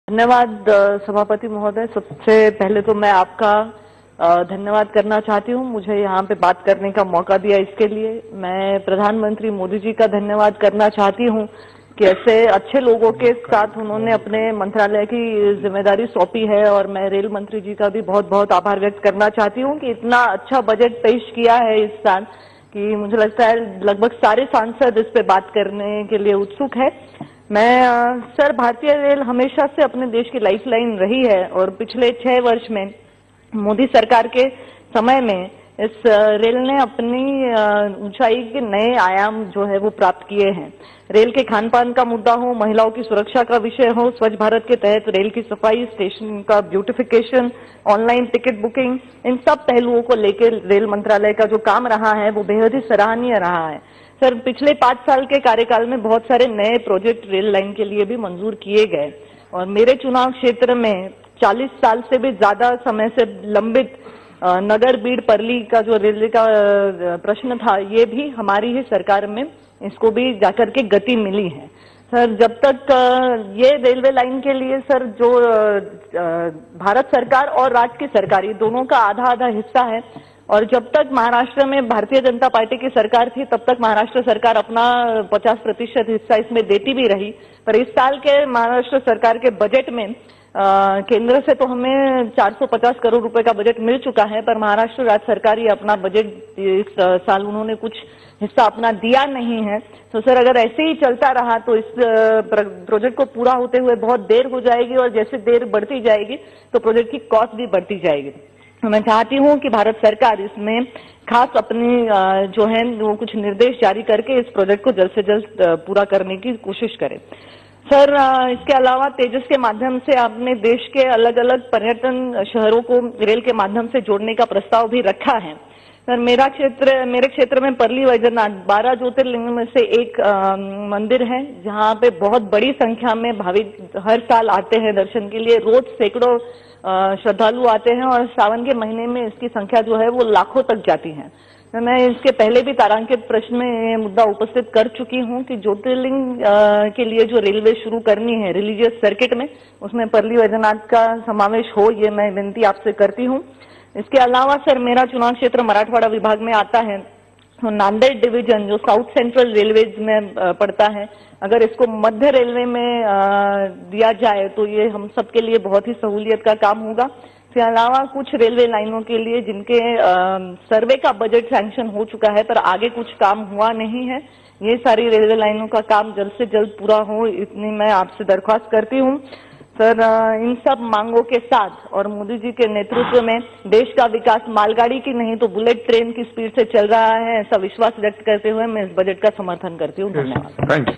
धन्यवाद सभापति महोदय। सबसे पहले तो मैं आपका धन्यवाद करना चाहती हूँ, मुझे यहाँ पे बात करने का मौका दिया इसके लिए। मैं प्रधानमंत्री मोदी जी का धन्यवाद करना चाहती हूँ कि ऐसे अच्छे लोगों के साथ उन्होंने अपने मंत्रालय की जिम्मेदारी सौंपी है, और मैं रेल मंत्री जी का भी बहुत बहुत आभार व्यक्त करना चाहती हूँ कि इतना अच्छा बजट पेश किया है इस साल कि मुझे लगता है लगभग सारे सांसद इस पे बात करने के लिए उत्सुक है। मैं सर, भारतीय रेल हमेशा से अपने देश की लाइफलाइन रही है, और पिछले 6 वर्ष में मोदी सरकार के समय में इस रेल ने अपनी ऊंचाई के नए आयाम जो है वो प्राप्त किए हैं। रेल के खान पान का मुद्दा हो, महिलाओं की सुरक्षा का विषय हो, स्वच्छ भारत के तहत रेल की सफाई, स्टेशन का ब्यूटिफिकेशन, ऑनलाइन टिकट बुकिंग, इन सब पहलुओं को लेकर रेल मंत्रालय का जो काम रहा है वो बेहद ही सराहनीय रहा है। सर, पिछले 5 साल के कार्यकाल में बहुत सारे नए प्रोजेक्ट रेल लाइन के लिए भी मंजूर किए गए, और मेरे चुनाव क्षेत्र में 40 साल से भी ज्यादा समय से लंबित नगर बीड़ परली का जो रेलवे का प्रश्न था, ये भी हमारी ही सरकार में इसको भी जाकर के गति मिली है। सर, जब तक ये रेलवे लाइन के लिए सर जो भारत सरकार और राज्य की सरकार, ये दोनों का आधा आधा हिस्सा है, और जब तक महाराष्ट्र में भारतीय जनता पार्टी की सरकार थी तब तक महाराष्ट्र सरकार अपना 50% हिस्सा इसमें देती भी रही। पर इस साल के महाराष्ट्र सरकार के बजट में केंद्र से तो हमें 450 करोड़ रुपए का बजट मिल चुका है, पर महाराष्ट्र राज्य सरकार ही अपना बजट इस साल उन्होंने कुछ हिस्सा अपना दिया नहीं है। तो सर, अगर ऐसे ही चलता रहा तो इस प्रोजेक्ट को पूरा होते हुए बहुत देर हो जाएगी, और जैसे देर बढ़ती जाएगी तो प्रोजेक्ट की कॉस्ट भी बढ़ती जाएगी। तो मैं चाहती हूँ कि भारत सरकार इसमें खास अपनी जो है वो कुछ निर्देश जारी करके इस प्रोजेक्ट को जल्द से जल्द पूरा करने की कोशिश करे। सर, इसके अलावा तेजस के माध्यम से आपने देश के अलग अलग पर्यटन शहरों को रेल के माध्यम से जोड़ने का प्रस्ताव भी रखा है। सर, मेरे क्षेत्र में परली वैजनाथ 12 ज्योतिर्लिंग में से एक मंदिर है, जहाँ पे बहुत बड़ी संख्या में भाविक हर साल आते हैं दर्शन के लिए। रोज सैकड़ों श्रद्धालु आते हैं, और सावन के महीने में इसकी संख्या जो है वो लाखों तक जाती है। तो मैं इसके पहले भी तारांकित प्रश्न में ये मुद्दा उपस्थित कर चुकी हूँ कि ज्योतिर्लिंग के लिए जो रेलवे शुरू करनी है रिलीजियस सर्किट में, उसमें परली वैजनाथ का समावेश हो, ये मैं विनती आपसे करती हूँ। इसके अलावा सर, मेरा चुनाव क्षेत्र मराठवाड़ा विभाग में आता है, तो नांदेड़ डिवीजन जो साउथ सेंट्रल रेलवेज में पड़ता है, अगर इसको मध्य रेलवे में दिया जाए तो ये हम सबके लिए बहुत ही सहूलियत का काम होगा। इसके अलावा कुछ रेलवे लाइनों के लिए जिनके सर्वे का बजट सैंक्शन हो चुका है पर आगे कुछ काम हुआ नहीं है, ये सारी रेलवे लाइनों का काम जल्द से जल्द पूरा हो, इतनी मैं आपसे दरख्वास्त करती हूँ। सर, इन सब मांगों के साथ और मोदी जी के नेतृत्व में देश का विकास मालगाड़ी की नहीं तो बुलेट ट्रेन की स्पीड से चल रहा है, ऐसा विश्वास व्यक्त करते हुए मैं इस बजट का समर्थन करती हूँ। धन्यवाद। Thank you.